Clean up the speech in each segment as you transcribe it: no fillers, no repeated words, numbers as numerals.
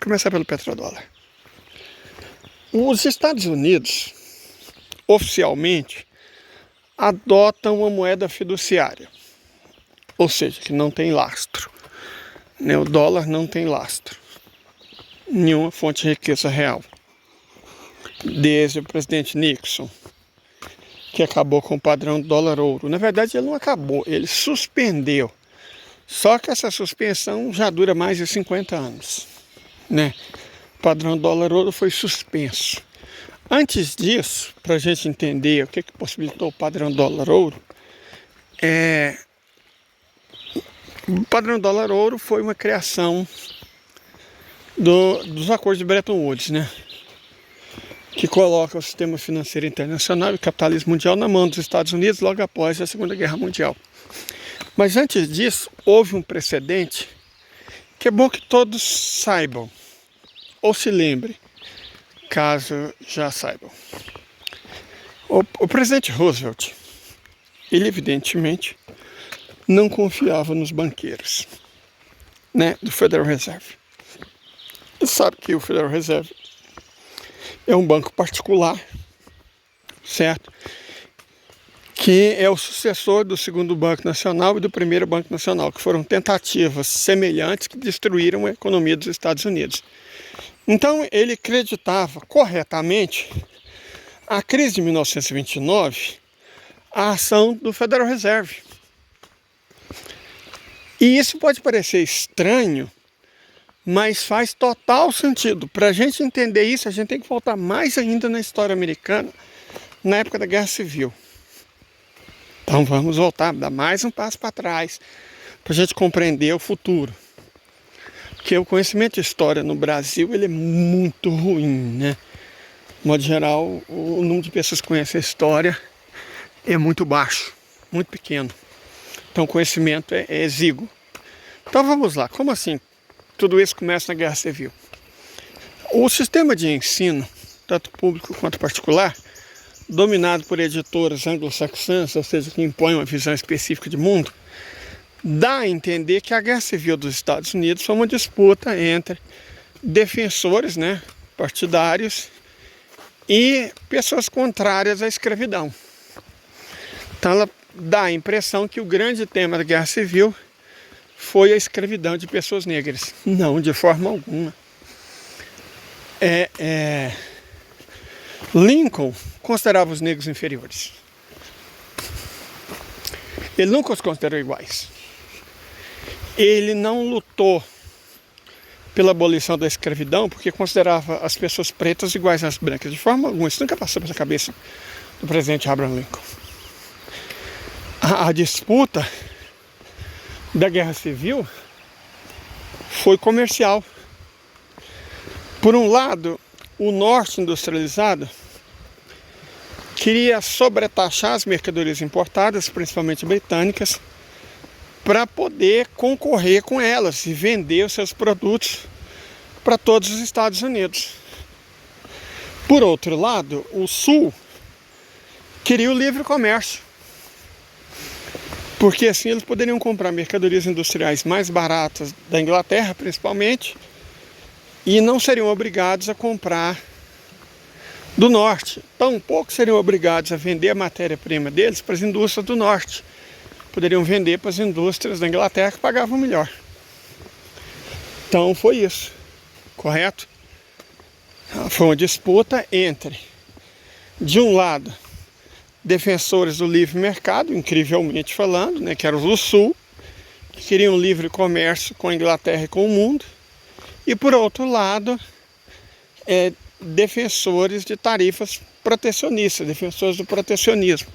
Começar pelo petrodólar. Os Estados Unidos, oficialmente, adotam uma moeda fiduciária, ou seja, que não tem lastro. Né? O dólar não tem lastro, nenhuma fonte de riqueza real. Desde o presidente Nixon, que acabou com o padrão dólar-ouro. Na verdade, ele não acabou, ele suspendeu. Só que essa suspensão já dura mais de 50 anos. Né? O padrão dólar-ouro foi suspenso. Antes disso, para a gente entender o que possibilitou o padrão dólar-ouro, o padrão dólar-ouro foi uma criação dos acordos de Bretton Woods, né? Que coloca o sistema financeiro internacional e o capitalismo mundial na mão dos Estados Unidos logo após a Segunda Guerra Mundial. Mas antes disso, houve um precedente que é bom que todos saibam, ou se lembrem, caso já saibam. O presidente Roosevelt, ele evidentemente não confiava nos banqueiros, né, do Federal Reserve. Ele sabe que o Federal Reserve é um banco particular, certo? Que é o sucessor do segundo Banco Nacional e do primeiro Banco Nacional, que foram tentativas semelhantes que destruíram a economia dos Estados Unidos. Então ele acreditava corretamente a crise de 1929, a ação do Federal Reserve. E isso pode parecer estranho, mas faz total sentido. Para a gente entender isso, a gente tem que voltar mais ainda na história americana, na época da Guerra Civil. Então vamos voltar, dar mais um passo para trás, para a gente compreender o futuro. Porque o conhecimento de história no Brasil ele é muito ruim, né? De modo geral, o número de pessoas que conhecem a história é muito baixo, muito pequeno. Então o conhecimento é exíguo. Então vamos lá, como assim tudo isso começa na Guerra Civil? O sistema de ensino, tanto público quanto particular, dominado por editoras anglo-saxãs, ou seja, que impõem uma visão específica de mundo, dá a entender que a Guerra Civil dos Estados Unidos foi uma disputa entre defensores, né, partidários e pessoas contrárias à escravidão. Então ela dá a impressão que o grande tema da Guerra Civil foi a escravidão de pessoas negras. Não, de forma alguma. Lincoln considerava os negros inferiores. Ele nunca os considerou iguais. Ele não lutou pela abolição da escravidão porque considerava as pessoas pretas iguais às brancas. De forma alguma, isso nunca passou pela cabeça do presidente Abraham Lincoln. A disputa da Guerra Civil foi comercial. Por um lado, o norte industrializado queria sobretaxar as mercadorias importadas, principalmente britânicas, para poder concorrer com elas e vender os seus produtos para todos os Estados Unidos. Por outro lado, o sul queria o livre comércio, porque assim eles poderiam comprar mercadorias industriais mais baratas da Inglaterra, principalmente, e não seriam obrigados a comprar do norte. Tampouco seriam obrigados a vender a matéria-prima deles para as indústrias do norte. Poderiam vender para as indústrias da Inglaterra que pagavam melhor. Então foi isso, correto? Foi uma disputa entre, de um lado, defensores do livre mercado, incrivelmente falando, né, que eram os do sul, que queriam livre comércio com a Inglaterra e com o mundo, e por outro lado, defensores de tarifas protecionistas, defensores do protecionismo,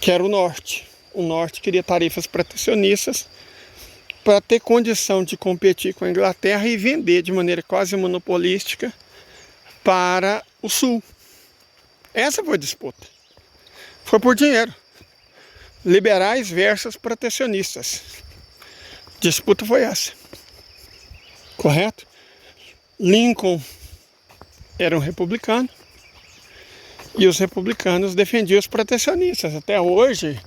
que era o norte. O norte queria tarifas protecionistas para ter condição de competir com a Inglaterra e vender de maneira quase monopolística para o sul. Essa foi a disputa. Foi por dinheiro. Liberais versus protecionistas. A disputa foi essa. Correto? Lincoln era um republicano e os republicanos defendiam os protecionistas. Até hoje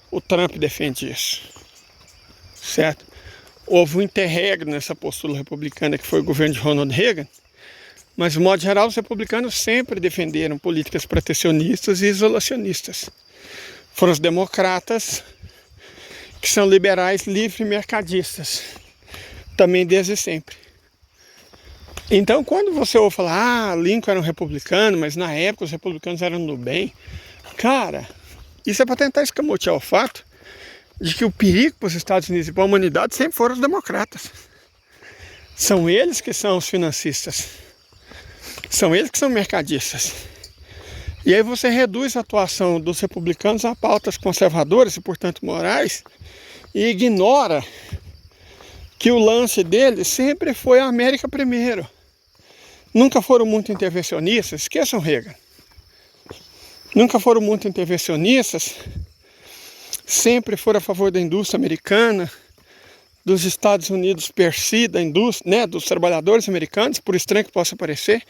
o Trump defende isso, certo? houve um interregno nessa postura republicana que foi o governo de Ronald Reagan, mas, de modo geral, os republicanos sempre defenderam políticas protecionistas e isolacionistas. Foram os democratas, que são liberais livre-mercadistas, também desde sempre. Então, quando você ouve falar, Lincoln era um republicano, mas na época os republicanos eram do bem, cara, isso é para tentar escamotear o fato de que o perigo para os Estados Unidos e para a humanidade sempre foram os democratas. São eles que são os financistas. São eles que são mercadistas. E aí você reduz a atuação dos republicanos a pautas conservadoras e, portanto, morais, e ignora que o lance deles sempre foi a América primeiro. Nunca foram muito intervencionistas, esqueçam Reagan. Nunca foram muito intervencionistas, sempre foram a favor da indústria americana, dos Estados Unidos per si, da indústria, né, dos trabalhadores americanos, por estranho que possa parecer.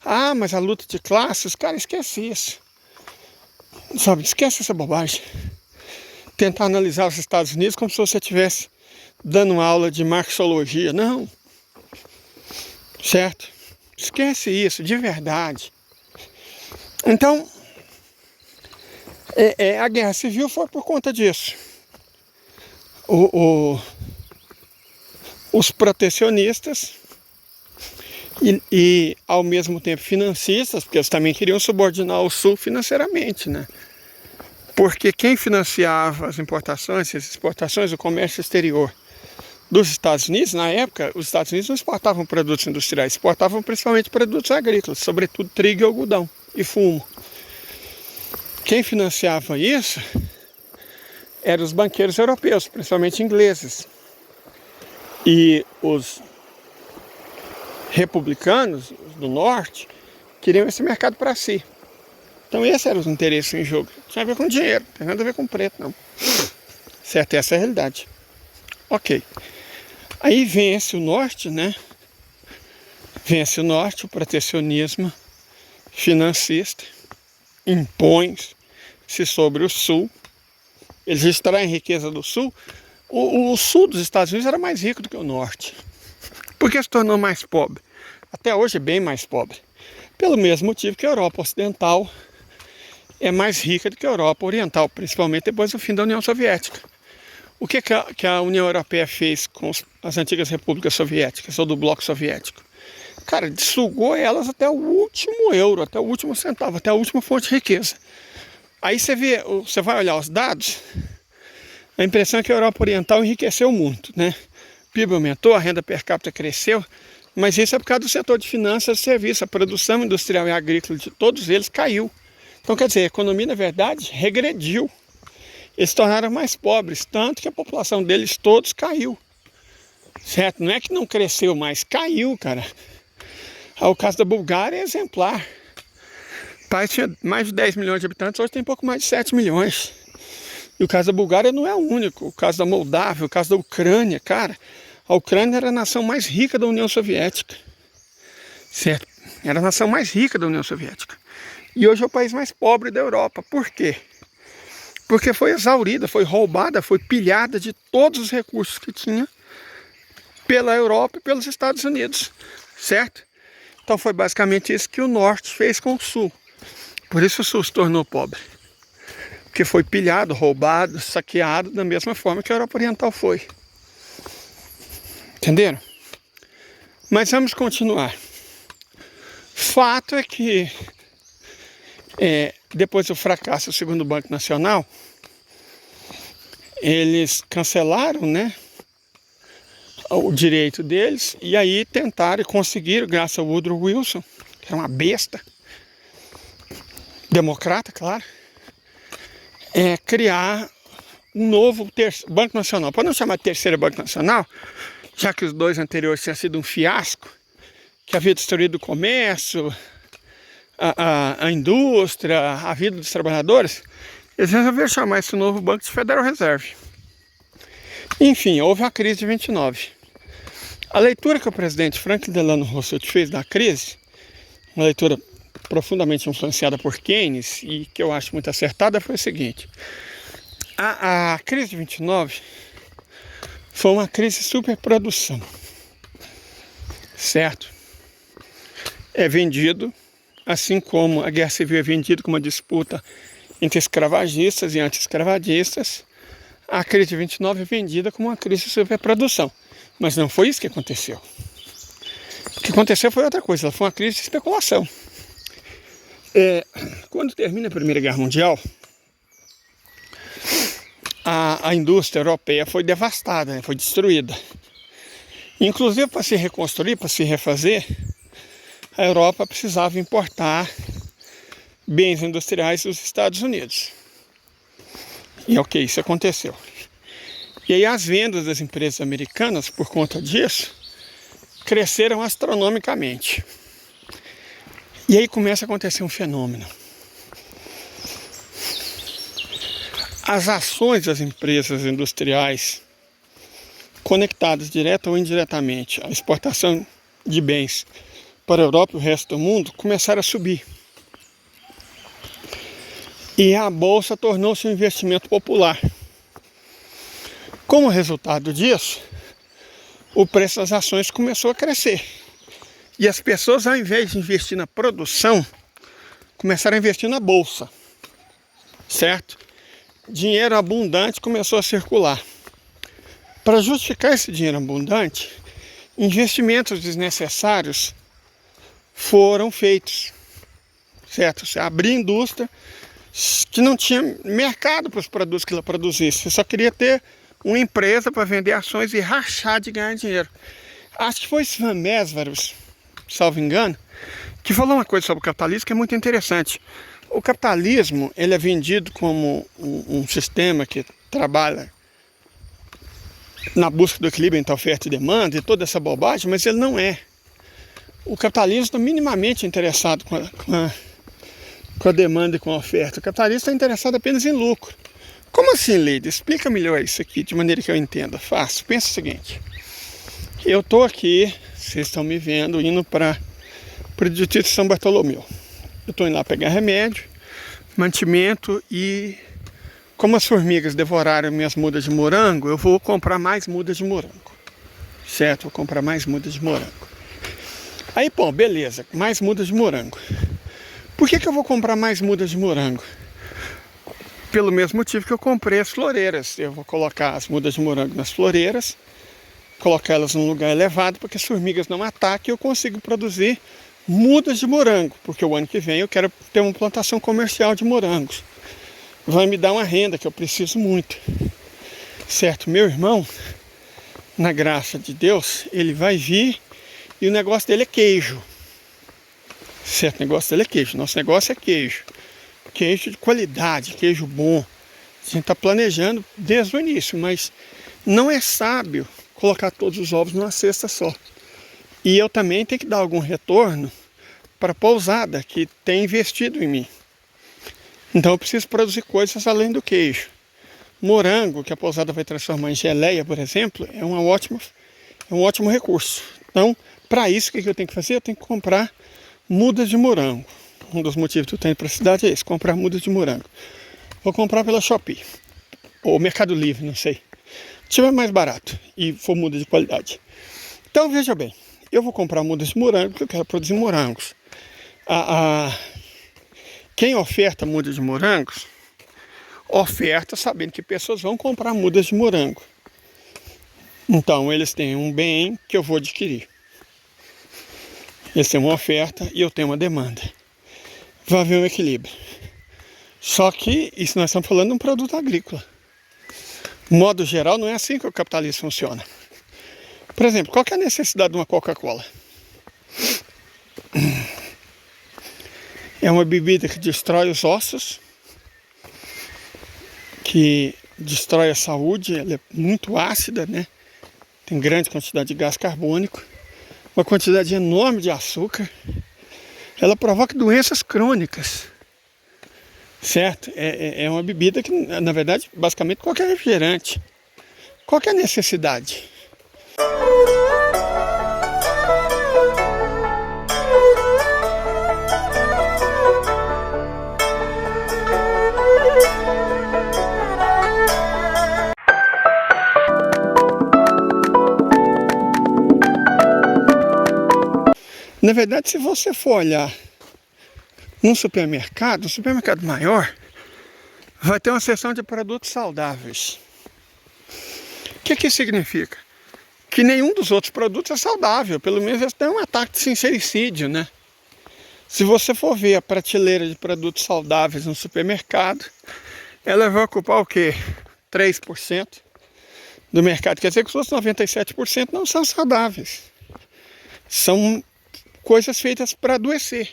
Ah, mas a luta de classes, cara, esquece isso. Sabe, esquece essa bobagem. Tentar analisar os Estados Unidos como se você estivesse dando aula de marxologia. Não. Certo? Esquece isso, de verdade. Então, a guerra civil foi por conta disso. Os protecionistas e ao mesmo tempo financistas, porque eles também queriam subordinar o Sul financeiramente, né? Porque quem financiava as importações, as exportações, o comércio exterior dos Estados Unidos, na época, os Estados Unidos não exportavam produtos industriais, exportavam principalmente produtos agrícolas, sobretudo trigo e algodão e fumo. Quem financiava isso eram os banqueiros europeus, principalmente ingleses. E os republicanos do norte queriam esse mercado para si. Então esses eram os interesses em jogo. Tinha a ver com dinheiro, não tem nada a ver com preto, não. Certo? Essa é a realidade. Ok. Aí vence o norte, né? Vence o norte, o protecionismo financista, impõe-se sobre o sul. Eles extraem riqueza do sul. O sul dos Estados Unidos era mais rico do que o norte. Por que se tornou mais pobre? Até hoje é bem mais pobre. Pelo mesmo motivo que a Europa Ocidental é mais rica do que a Europa Oriental, principalmente depois do fim da União Soviética. O que a União Europeia fez com as antigas repúblicas soviéticas ou do bloco soviético? Cara, sugou elas até o último euro, até o último centavo, até a última fonte de riqueza. Aí você vai olhar os dados, a impressão é que a Europa Oriental enriqueceu muito, né? O PIB aumentou, a renda per capita cresceu, mas isso é por causa do setor de finanças e serviços. A produção industrial e agrícola de todos eles caiu. Então, quer dizer, a economia, na verdade, regrediu. Eles se tornaram mais pobres, tanto que a população deles todos caiu. Certo? Não é que não cresceu, mas caiu, cara. O caso da Bulgária é exemplar. O país tinha mais de 10 milhões de habitantes, hoje tem pouco mais de 7 milhões. E o caso da Bulgária não é o único. O caso da Moldávia, o caso da Ucrânia, cara. A Ucrânia era a nação mais rica da União Soviética. Certo? Era a nação mais rica da União Soviética. E hoje é o país mais pobre da Europa. Por quê? Porque foi exaurida, foi roubada, foi pilhada de todos os recursos que tinha pela Europa e pelos Estados Unidos. Certo? Então foi basicamente isso que o norte fez com o sul. Por isso o sul se tornou pobre. Porque foi pilhado, roubado, saqueado da mesma forma que a Europa Oriental foi. Entenderam? Mas vamos continuar. Fato é que depois do fracasso do segundo Banco Nacional, eles cancelaram, né, o direito deles e aí tentaram e conseguiram, graças ao Woodrow Wilson, que era uma besta, democrata, claro, criar um novo Banco Nacional. Pode não chamar de terceiro Banco Nacional, já que os dois anteriores tinham sido um fiasco, que havia destruído o comércio, a indústria, a vida dos trabalhadores. Eles resolveram chamar esse novo banco de Federal Reserve. Enfim, houve a crise de 29. A leitura que o presidente Franklin Delano Roosevelt fez da crise, uma leitura profundamente influenciada por Keynes e que eu acho muito acertada, foi o seguinte: a crise de 29 foi uma crise de superprodução, certo? É vendido, assim como a Guerra Civil é vendida como uma disputa entre escravagistas e anti-escravagistas, a crise de 29 é vendida como uma crise de superprodução. Mas não foi isso que aconteceu. O que aconteceu foi outra coisa, ela foi uma crise de especulação. Quando termina a Primeira Guerra Mundial, a indústria europeia foi devastada, né? Foi destruída. Inclusive, para se reconstruir, para se refazer, a Europa precisava importar bens industriais dos Estados Unidos. E ok, isso aconteceu. E aí as vendas das empresas americanas, por conta disso, cresceram astronomicamente. E aí começa a acontecer um fenômeno. As ações das empresas industriais conectadas direta ou indiretamente à exportação de bens para a Europa e o resto do mundo começaram a subir. E a bolsa tornou-se um investimento popular. Como resultado disso, o preço das ações começou a crescer. E as pessoas, ao invés de investir na produção, começaram a investir na bolsa. Certo? Dinheiro abundante começou a circular. Para justificar esse dinheiro abundante, investimentos desnecessários foram feitos. Certo? Você abria indústria que não tinha mercado para os produtos que ela produzisse. Você só queria ter uma empresa para vender ações e rachar de ganhar dinheiro. Acho que foi Svan Mesvaros, salvo engano, que falou uma coisa sobre o capitalismo que é muito interessante. O capitalismo, ele é vendido como um sistema que trabalha na busca do equilíbrio entre oferta e demanda e toda essa bobagem, mas ele não é. O capitalismo está minimamente interessado com a demanda e com a oferta. O capitalista está interessado apenas em lucro. Como assim, Leide? Explica melhor isso aqui, de maneira que eu entenda. Fácil. Pensa o seguinte. Eu estou aqui, vocês estão me vendo, indo para o Distrito de São Bartolomeu. Eu estou indo lá pegar remédio, mantimento e, como as formigas devoraram minhas mudas de morango, eu vou comprar mais mudas de morango. Certo? Vou comprar mais mudas de morango. Aí, bom, beleza, mais mudas de morango. Por que eu vou comprar mais mudas de morango? Pelo mesmo motivo que eu comprei as floreiras. Eu vou colocar as mudas de morango nas floreiras, colocar elas num lugar elevado para que as formigas não ataquem e eu consigo produzir mudas de morango, porque o ano que vem eu quero ter uma plantação comercial de morangos. Vai me dar uma renda que eu preciso muito. Certo? Meu irmão, na graça de Deus, ele vai vir e o negócio dele é queijo. Certo? O negócio dele é queijo. Nosso negócio é queijo. Queijo de qualidade, queijo bom. A gente está planejando desde o início, mas não é sábio colocar todos os ovos numa cesta só. E eu também tenho que dar algum retorno para a pousada que tem investido em mim. Então eu preciso produzir coisas além do queijo. Morango, que a pousada vai transformar em geleia, por exemplo, é um ótimo recurso. Então, para isso, o que eu tenho que fazer? Eu tenho que comprar mudas de morango. Um dos motivos que eu tenho para a cidade é esse, comprar mudas de morango. Vou comprar pela Shopee, ou Mercado Livre, não sei. Se tiver mais barato e for muda de qualidade. Então, veja bem. Eu vou comprar mudas de morango porque eu quero produzir morangos. Quem oferta mudas de morangos, oferta sabendo que pessoas vão comprar mudas de morango. Então eles têm um bem que eu vou adquirir. Eles têm uma oferta e eu tenho uma demanda. Vai haver um equilíbrio. Só que isso nós estamos falando de um produto agrícola. De modo geral, não é assim que o capitalismo funciona. Por exemplo, qual que é a necessidade de uma Coca-Cola? É uma bebida que destrói os ossos, que destrói a saúde, ela é muito ácida, né? Tem grande quantidade de gás carbônico, uma quantidade enorme de açúcar. Ela provoca doenças crônicas, certo? É uma bebida que, na verdade, basicamente qualquer refrigerante. Qual que é a necessidade? Na verdade, se você for olhar num supermercado, um supermercado maior, vai ter uma seção de produtos saudáveis. O que isso significa? Que nenhum dos outros produtos é saudável, pelo menos eles têm um ataque de sincericídio, né? Se você for ver a prateleira de produtos saudáveis no supermercado, ela vai ocupar o quê? 3% do mercado. Quer dizer que os outros 97% não são saudáveis. São coisas feitas para adoecer,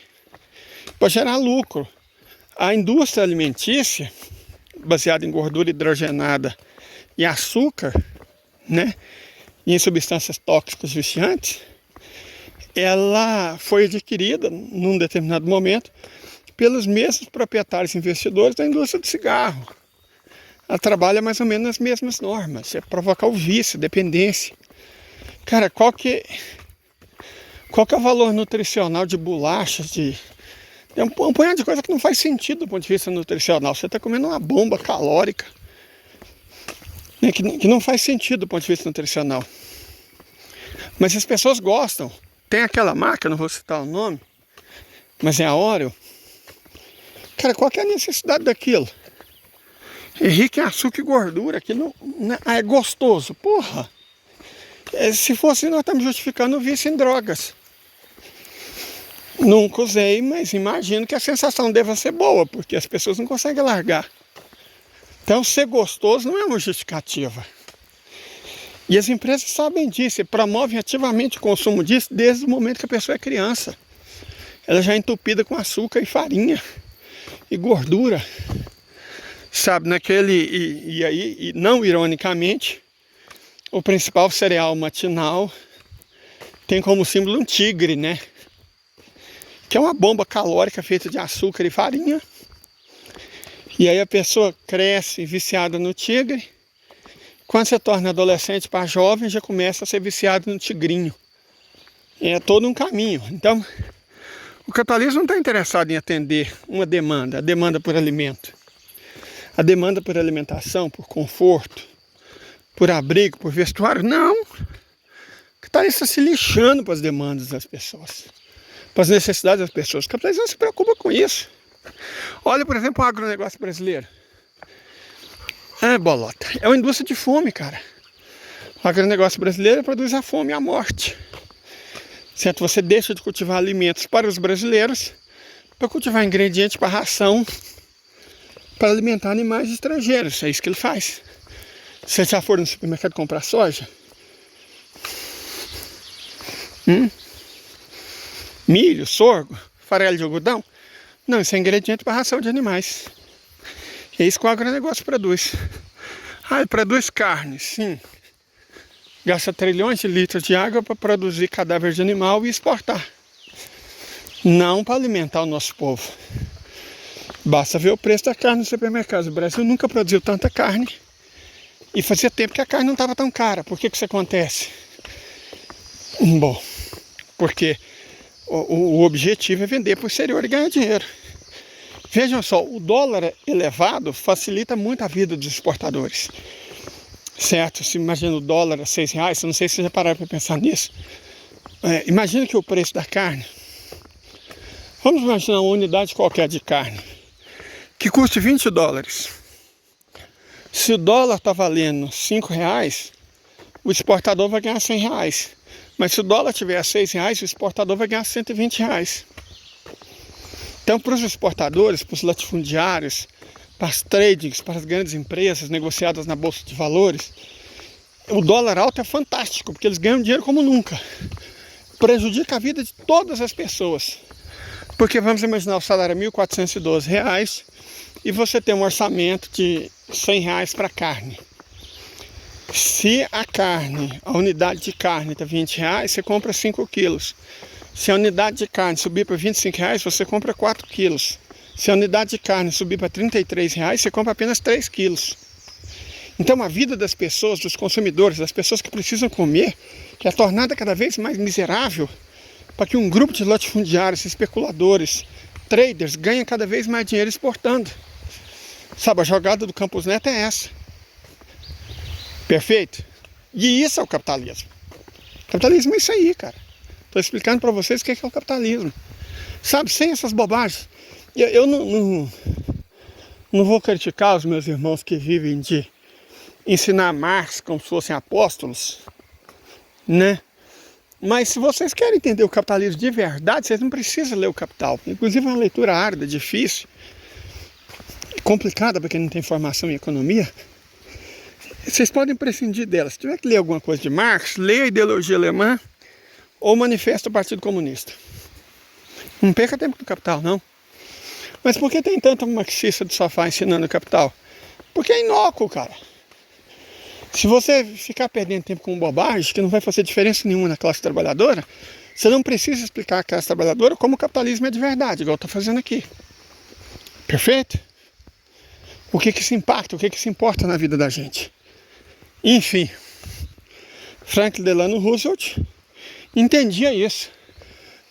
para gerar lucro. A indústria alimentícia, baseada em gordura hidrogenada e açúcar, né, e em substâncias tóxicas viciantes, ela foi adquirida num determinado momento pelos mesmos proprietários e investidores da indústria do cigarro. Ela trabalha mais ou menos nas mesmas normas, é provocar o vício, dependência. Cara, qual que é o valor nutricional de bolachas, é um punhado de coisa que não faz sentido do ponto de vista nutricional. Você está comendo uma bomba calórica, né, que não faz sentido do ponto de vista nutricional. Mas as pessoas gostam. Tem aquela marca, não vou citar o nome, mas é a Oreo. Cara, qual que é a necessidade daquilo? É rico em açúcar e gordura, aquilo é gostoso. Porra! Se fosse, nós estamos justificando o vício em drogas. Nunca usei, mas imagino que a sensação deva ser boa, porque as pessoas não conseguem largar. Então, ser gostoso não é uma justificativa. E as empresas sabem disso e promovem ativamente o consumo disso desde o momento que a pessoa é criança. Ela já é entupida com açúcar e farinha e gordura. Sabe, e não ironicamente, o principal cereal matinal tem como símbolo um tigre, né? Que é uma bomba calórica feita de açúcar e farinha. E aí a pessoa cresce viciada no tigre. Quando você torna adolescente para jovem, já começa a ser viciado no tigrinho. É todo um caminho. Então, o capitalismo não está interessado em atender uma demanda, a demanda por alimento. A demanda por alimentação, por conforto, por abrigo, por vestuário. Não. O capitalismo está se lixando para as demandas das pessoas, para as necessidades das pessoas. O capitalismo não se preocupa com isso. Olha, por exemplo, o agronegócio brasileiro. É, bolota. É uma indústria de fome, cara. O agronegócio brasileiro produz a fome e a morte. Certo? Você deixa de cultivar alimentos para os brasileiros para cultivar ingredientes para ração, para alimentar animais estrangeiros. É isso que ele faz. Você já for no supermercado comprar soja? Milho, sorgo, farelo de algodão? Não, isso é ingrediente para ração de animais. É isso que o agronegócio produz. Ele produz carne, sim. Gasta trilhões de litros de água para produzir cadáver de animal e exportar. Não para alimentar o nosso povo. Basta ver o preço da carne no supermercado. O Brasil nunca produziu tanta carne. E fazia tempo que a carne não estava tão cara. Por que isso acontece? Bom, porque o objetivo é vender para o exterior e ganhar dinheiro. Vejam só, o dólar elevado facilita muito a vida dos exportadores. Certo? Se imagina o dólar a R$6, eu não sei se vocês já pararam para pensar nisso. Imagina que o preço da carne, vamos imaginar uma unidade qualquer de carne, que custe $20. Se o dólar está valendo R$5, o exportador vai ganhar R$100. Mas se o dólar tiver a R$6, o exportador vai ganhar R$120. Então, para os exportadores, para os latifundiários, para as tradings, para as grandes empresas negociadas na Bolsa de Valores, o dólar alto é fantástico, porque eles ganham dinheiro como nunca. Prejudica a vida de todas as pessoas. Porque vamos imaginar o salário é R$1.412 e você tem um orçamento de R$100 para carne. Se a unidade de carne está R$20, você compra 5 quilos. Se a unidade de carne subir para R$25, você compra 4 quilos. Se a unidade de carne subir para R$33, você compra apenas 3 quilos. Então a vida das pessoas, dos consumidores, das pessoas que precisam comer, que é tornada cada vez mais miserável, para que um grupo de latifundiários, especuladores, traders, ganhe cada vez mais dinheiro exportando. Sabe, a jogada do Campos Neto é essa. Perfeito? E isso é o capitalismo. O capitalismo é isso aí, cara. Estou explicando para vocês o que é o capitalismo. Sabe, sem essas bobagens. Eu não vou criticar os meus irmãos que vivem de ensinar Marx como se fossem apóstolos, né? Mas se vocês querem entender o capitalismo de verdade, vocês não precisam ler o Capital. Inclusive é uma leitura árdua, difícil, complicada para quem não tem formação em economia. Vocês podem prescindir dela. Se tiver que ler alguma coisa de Marx, leia a Ideologia Alemã ou o Manifesto do Partido Comunista. Não perca tempo com o Capital, não. Mas por que tem tanto marxista do sofá ensinando o Capital? Porque é inócuo, cara. Se você ficar perdendo tempo com bobagem, que não vai fazer diferença nenhuma na classe trabalhadora, você não precisa explicar à classe trabalhadora como o capitalismo é de verdade, igual eu estou fazendo aqui. Perfeito? O que se impacta, o que se importa na vida da gente. Enfim, Franklin Delano Roosevelt entendia isso.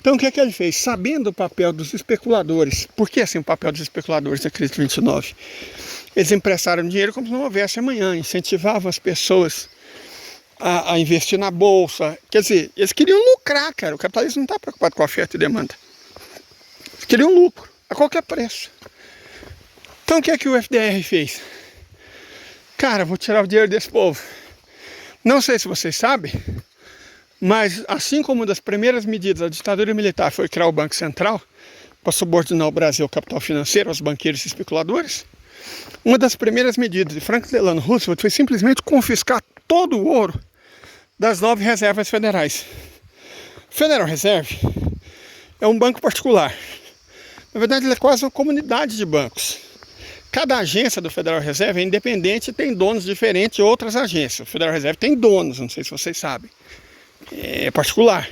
Então o que ele fez? Sabendo o papel dos especuladores, por que assim o papel dos especuladores na crise de 29? Eles emprestaram dinheiro como se não houvesse amanhã, incentivavam as pessoas a investir na bolsa. Quer dizer, eles queriam lucrar, cara. O capitalismo não está preocupado com a oferta e demanda. Eles queriam lucro, a qualquer preço. Então o que é que o FDR fez? Cara, vou tirar o dinheiro desse povo. Não sei se vocês sabem, mas assim como uma das primeiras medidas da ditadura militar foi criar o Banco Central para subordinar o Brasil ao capital financeiro, aos banqueiros e especuladores, uma das primeiras medidas de Franklin Delano Roosevelt foi simplesmente confiscar todo o ouro das 9 reservas federais. O Federal Reserve é um banco particular. Na verdade, ele é quase uma comunidade de bancos. Cada agência do Federal Reserve é independente e tem donos diferentes de outras agências. O Federal Reserve tem donos, não sei se vocês sabem. É particular.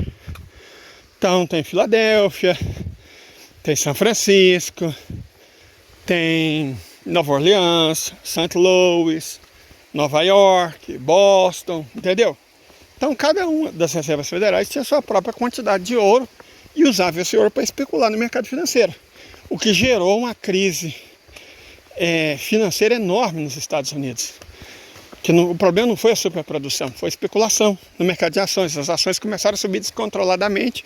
Então tem Filadélfia, tem São Francisco, tem Nova Orleans, St. Louis, Nova York, Boston, entendeu? Então cada uma das reservas federais tinha sua própria quantidade de ouro e usava esse ouro para especular no mercado financeiro. O que gerou uma crise financeira enorme nos Estados Unidos. O problema não foi a superprodução, foi a especulação no mercado de ações. As ações começaram a subir descontroladamente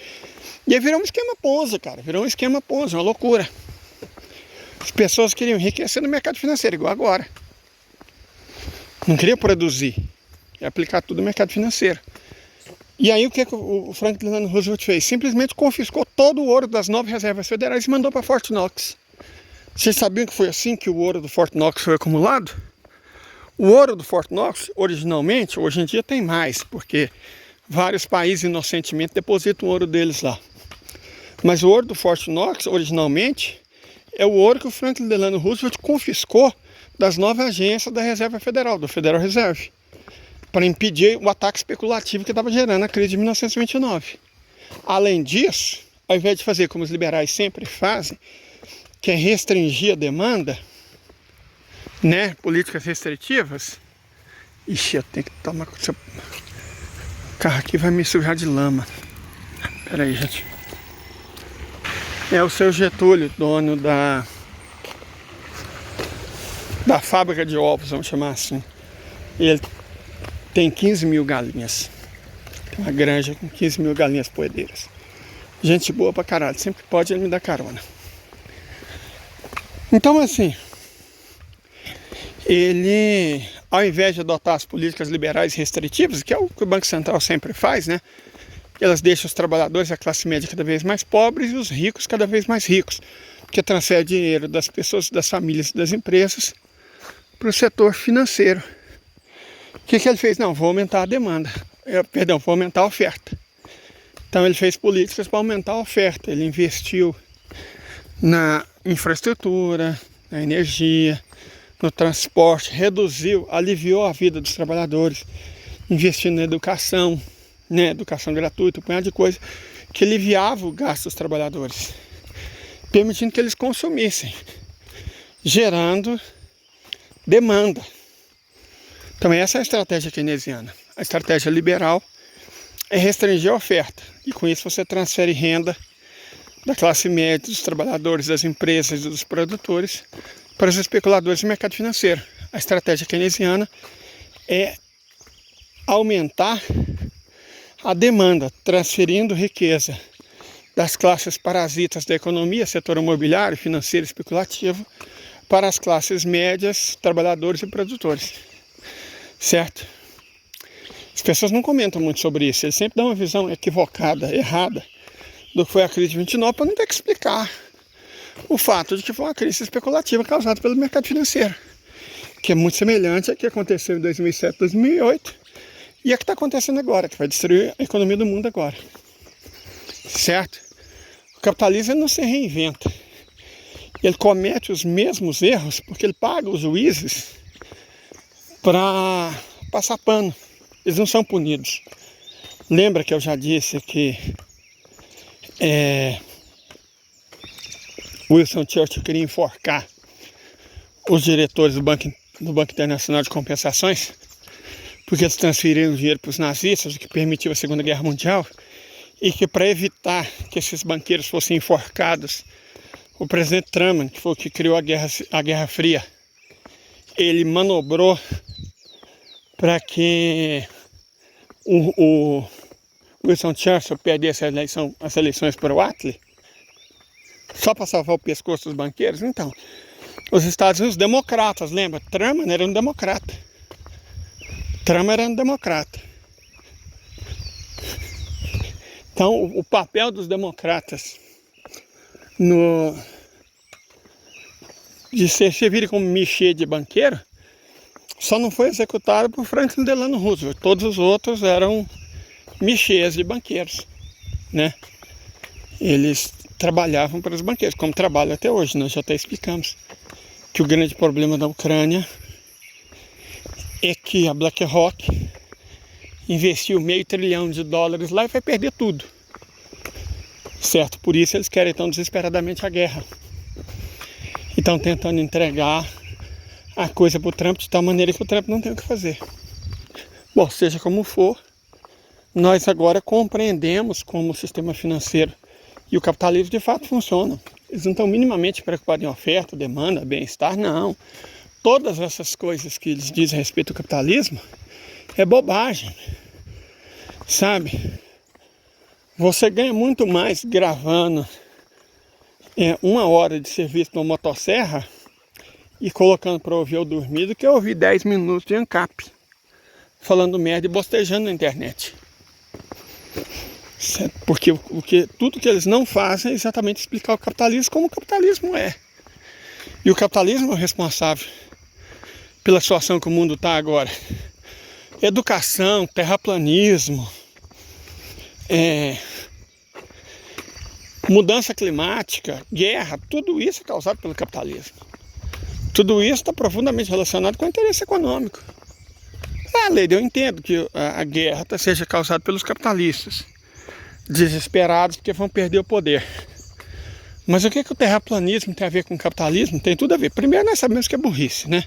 e aí virou um esquema Ponzi, cara. Virou um esquema Ponzi, uma loucura. As pessoas queriam enriquecer no mercado financeiro, igual agora. Não queria produzir, queria aplicar tudo no mercado financeiro. E aí o que o Franklin Delano Roosevelt fez? Simplesmente confiscou todo o ouro das 9 reservas federais e mandou para Fort Knox. Vocês sabiam que foi assim que o ouro do Fort Knox foi acumulado? O ouro do Fort Knox, originalmente, hoje em dia tem mais, porque vários países inocentemente depositam o ouro deles lá. Mas o ouro do Fort Knox, originalmente, é o ouro que o Franklin Delano Roosevelt confiscou das 9 agências da Reserva Federal, do Federal Reserve, para impedir o ataque especulativo que estava gerando a crise de 1929. Além disso, ao invés de fazer como os liberais sempre fazem, que é restringir a demanda, né, políticas restritivas. Ixi, eu tenho que tomar... O carro aqui vai me sujar de lama. Pera aí, gente. É o seu Getúlio, dono da fábrica de ovos, vamos chamar assim. Ele tem 15 mil galinhas. Tem uma granja com 15 mil galinhas poedeiras. Gente boa pra caralho. Sempre que pode ele me dá carona. Então, assim, ele, ao invés de adotar as políticas liberais restritivas, que é o que o Banco Central sempre faz, né? Elas deixam os trabalhadores e a classe média cada vez mais pobres e os ricos cada vez mais ricos, porque transfere dinheiro das pessoas, das famílias e das empresas para o setor financeiro. O que ele fez? Não, vou aumentar a demanda. Vou aumentar a oferta. Então ele fez políticas para aumentar a oferta. Ele investiu na infraestrutura, na energia, no transporte, reduziu, aliviou a vida dos trabalhadores, investindo na educação, né, educação gratuita, um punhado de coisa que aliviava o gasto dos trabalhadores, permitindo que eles consumissem, gerando demanda. Então essa é a estratégia keynesiana. A estratégia liberal é restringir a oferta, e com isso você transfere renda da classe média, dos trabalhadores, das empresas e dos produtores para os especuladores do mercado financeiro. A estratégia keynesiana é aumentar a demanda, transferindo riqueza das classes parasitas da economia, setor imobiliário, financeiro e especulativo, para as classes médias, trabalhadores e produtores. Certo? As pessoas não comentam muito sobre isso, eles sempre dão uma visão equivocada, errada, do que foi a crise de 29, para não ter que explicar o fato de que foi uma crise especulativa causada pelo mercado financeiro, que é muito semelhante ao que aconteceu em 2007, 2008, e a que está acontecendo agora, que vai destruir a economia do mundo agora. Certo? O capitalismo não se reinventa. Ele comete os mesmos erros porque ele paga os juízes para passar pano. Eles não são punidos. Lembra que eu já disse que Winston Churchill queria enforcar os diretores do Banco Internacional de Compensações, porque eles transferiram dinheiro para os nazistas, o que permitiu a Segunda Guerra Mundial, e que para evitar que esses banqueiros fossem enforcados, o presidente Truman, que foi o que criou a Guerra Fria, ele manobrou para que o Winston Churchill perdesse as eleições para o Attlee, só para salvar o pescoço dos banqueiros. Então, os Estados Unidos, democratas, lembra? Truman era um democrata. Então, o papel dos democratas de servirem como michê de banqueiro só não foi executado por Franklin Delano Roosevelt. Todos os outros eram michês de banqueiros, né? Eles trabalhavam para os banqueiros, como trabalham até hoje. Nós já até explicamos que o grande problema da Ucrânia é que a BlackRock investiu $500 bilhão lá e vai perder tudo. Certo? Por isso eles querem tão desesperadamente a guerra. E estão tentando entregar a coisa para o Trump de tal maneira que o Trump não tem o que fazer. Bom, seja como for, nós agora compreendemos como o sistema financeiro e o capitalismo de fato funcionam. Eles não estão minimamente preocupados em oferta, demanda, bem-estar, não. Todas essas coisas que eles dizem a respeito do capitalismo é bobagem, sabe? Você ganha muito mais gravando 1 hora de serviço numa motosserra e colocando para ouvir eu dormir do que eu ouvir 10 minutos de ANCAP falando merda e bostejando na internet. Porque tudo que eles não fazem é exatamente explicar o capitalismo como o capitalismo é. E o capitalismo é o responsável pela situação que o mundo está agora. Educação, terraplanismo, mudança climática, guerra, tudo isso é causado pelo capitalismo. Tudo isso está profundamente relacionado com o interesse econômico. Leide, eu entendo que a guerra seja causada pelos capitalistas, desesperados porque vão perder o poder. Mas o que o terraplanismo tem a ver com o capitalismo? Tem tudo a ver. Primeiro, nós sabemos que é burrice, né?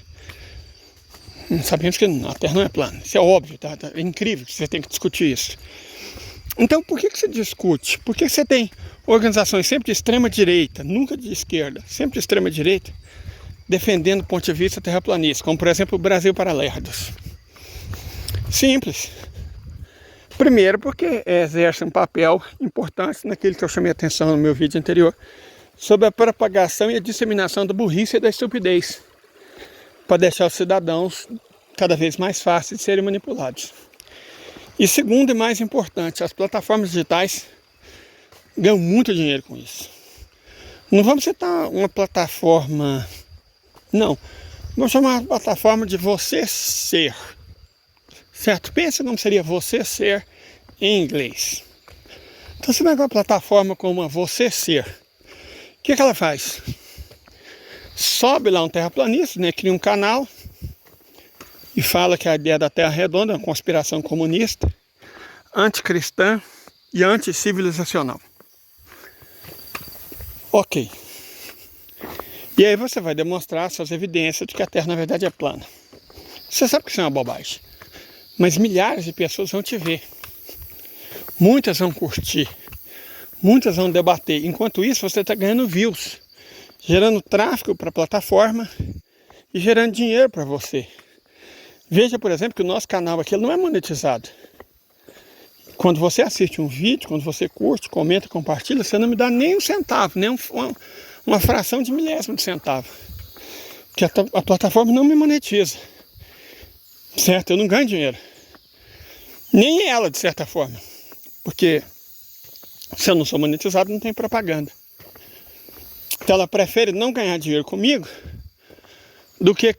Sabemos que a Terra não é plana. Isso é óbvio, tá? É incrível que você tem que discutir isso. Então, por que você discute? Por que você tem organizações sempre de extrema direita, nunca de esquerda, sempre de extrema direita, defendendo o ponto de vista terraplanista, como por exemplo o Brasil para Lerdos? Simples. Primeiro porque exerce um papel importante naquilo que eu chamei a atenção no meu vídeo anterior, sobre a propagação e a disseminação da burrice e da estupidez, para deixar os cidadãos cada vez mais fáceis de serem manipulados. E segundo e mais importante, as plataformas digitais ganham muito dinheiro com isso. Não vamos citar uma plataforma, não. Vamos chamar uma plataforma de você ser. Certo? Pensa como seria você ser em inglês. Então você pega uma plataforma como a você ser. O que ela faz? Sobe lá um terraplanista, né? Cria um canal e fala que a ideia da Terra redonda é uma conspiração comunista, anticristã e anticivilizacional. Ok. E aí você vai demonstrar suas evidências de que a Terra na verdade é plana. Você sabe que isso é uma bobagem. Mas milhares de pessoas vão te ver. Muitas vão curtir. Muitas vão debater. Enquanto isso, você está ganhando views, gerando tráfego para a plataforma e gerando dinheiro para você. Veja, por exemplo, que o nosso canal aqui não é monetizado. Quando você assiste um vídeo, quando você curte, comenta, compartilha, você não me dá nem um centavo, nem uma fração de milésimo de centavo. Porque a plataforma não me monetiza. Certo? Eu não ganho dinheiro. Nem ela, de certa forma. Porque se eu não sou monetizado, não tem propaganda. Então ela prefere não ganhar dinheiro comigo do que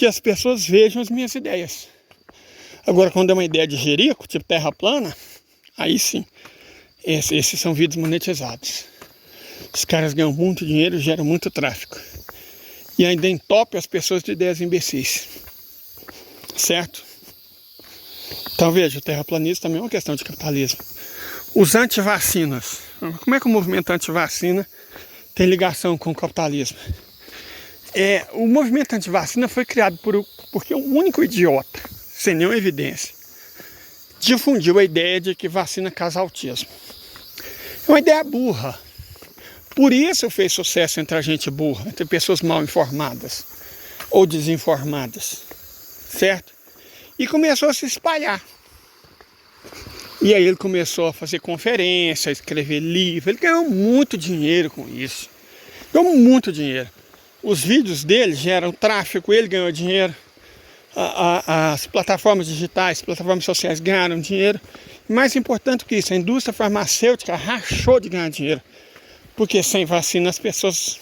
as pessoas vejam as minhas ideias. Agora, quando é uma ideia de jerico, tipo terra plana, aí sim, esses são vídeos monetizados. Os caras ganham muito dinheiro e geram muito tráfego. E ainda entopem as pessoas de ideias imbecis. Certo? Então veja, o terraplanismo também é uma questão de capitalismo. Os antivacinas. Como é que o movimento antivacina tem ligação com o capitalismo? O movimento antivacina foi criado porque um único idiota, sem nenhuma evidência, difundiu a ideia de que vacina causa autismo. É uma ideia burra. Por isso fez sucesso entre a gente burra, entre pessoas mal informadas ou desinformadas. Certo? E começou a se espalhar. E aí ele começou a fazer conferência, a escrever livro. Ele ganhou muito dinheiro com isso. Ganhou muito dinheiro. Os vídeos dele geram tráfego, ele ganhou dinheiro. As plataformas digitais, plataformas sociais ganharam dinheiro. E mais importante que isso, a indústria farmacêutica rachou de ganhar dinheiro. Porque sem vacina as pessoas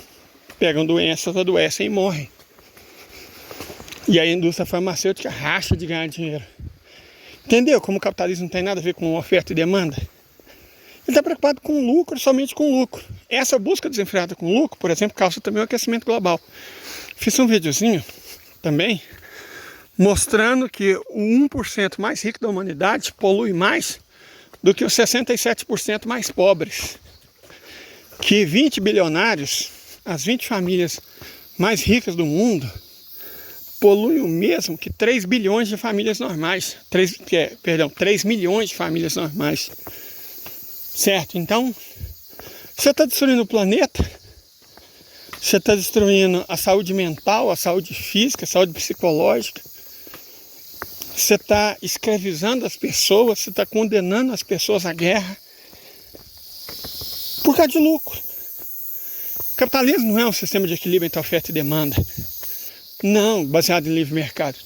pegam doenças, adoecem e morrem. E aí a indústria farmacêutica racha de ganhar dinheiro. Entendeu? Como o capitalismo não tem nada a ver com oferta e demanda. Ele está preocupado com lucro, somente com lucro. Essa busca desenfreada com lucro, por exemplo, causa também o aquecimento global. Fiz um videozinho também mostrando que o 1% mais rico da humanidade polui mais do que os 67% mais pobres. Que 20 bilionários, as 20 famílias mais ricas do mundo, polui o mesmo que 3 bilhões de famílias normais. 3 milhões de famílias normais. Certo? Então, você está destruindo o planeta, você está destruindo a saúde mental, a saúde física, a saúde psicológica. Você está escravizando as pessoas, você está condenando as pessoas à guerra por causa de lucro. O capitalismo não é um sistema de equilíbrio entre oferta e demanda. Não, baseado em livre mercado.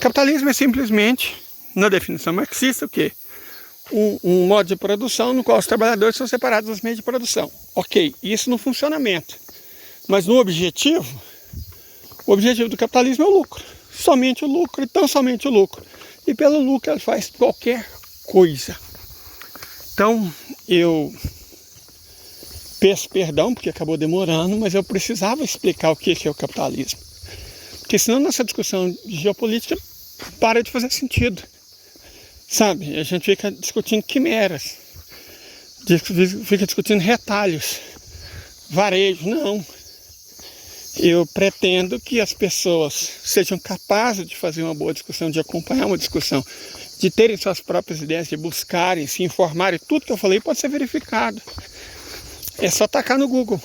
Capitalismo é simplesmente, na definição marxista, o quê? Um modo de produção no qual os trabalhadores são separados dos meios de produção. Ok, isso no funcionamento. Mas no objetivo, o objetivo do capitalismo é o lucro. Somente o lucro e tão somente o lucro. E pelo lucro ele faz qualquer coisa. Então, eu peço perdão porque acabou demorando, mas eu precisava explicar o que é o capitalismo. Porque senão nossa discussão de geopolítica para de fazer sentido. Sabe? A gente fica discutindo quimeras. Fica discutindo retalhos. Varejo. Não. Eu pretendo que as pessoas sejam capazes de fazer uma boa discussão, de acompanhar uma discussão, de terem suas próprias ideias, de buscarem, se informarem. Tudo que eu falei pode ser verificado. É só tacar no Google.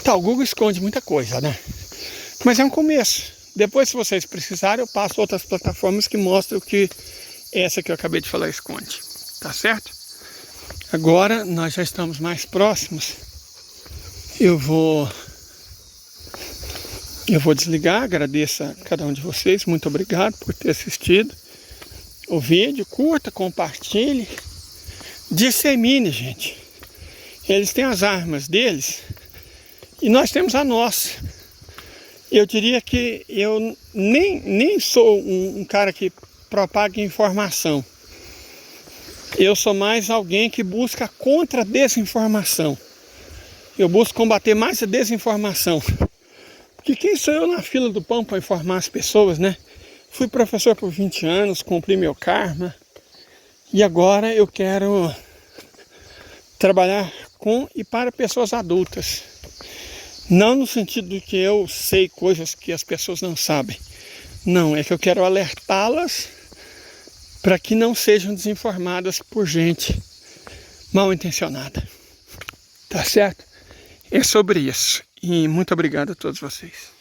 Tá, o Google esconde muita coisa, né? Mas é um começo. Depois, se vocês precisarem, eu passo outras plataformas que mostram o que essa que eu acabei de falar esconde. Tá certo? Agora, nós já estamos mais próximos. Eu vou desligar. Agradeço a cada um de vocês. Muito obrigado por ter assistido o vídeo. Curta, compartilhe. Dissemine, gente. Eles têm as armas deles e nós temos a nossa. Eu diria que eu nem sou um cara que propaga informação. Eu sou mais alguém que busca contra a desinformação. Eu busco combater mais a desinformação. Porque quem sou eu na fila do pão para informar as pessoas, né? Fui professor por 20 anos, cumpri meu karma. E agora eu quero trabalhar com e para pessoas adultas. Não no sentido de que eu sei coisas que as pessoas não sabem. Não, é que eu quero alertá-las para que não sejam desinformadas por gente mal intencionada. Tá certo? É sobre isso. E muito obrigado a todos vocês.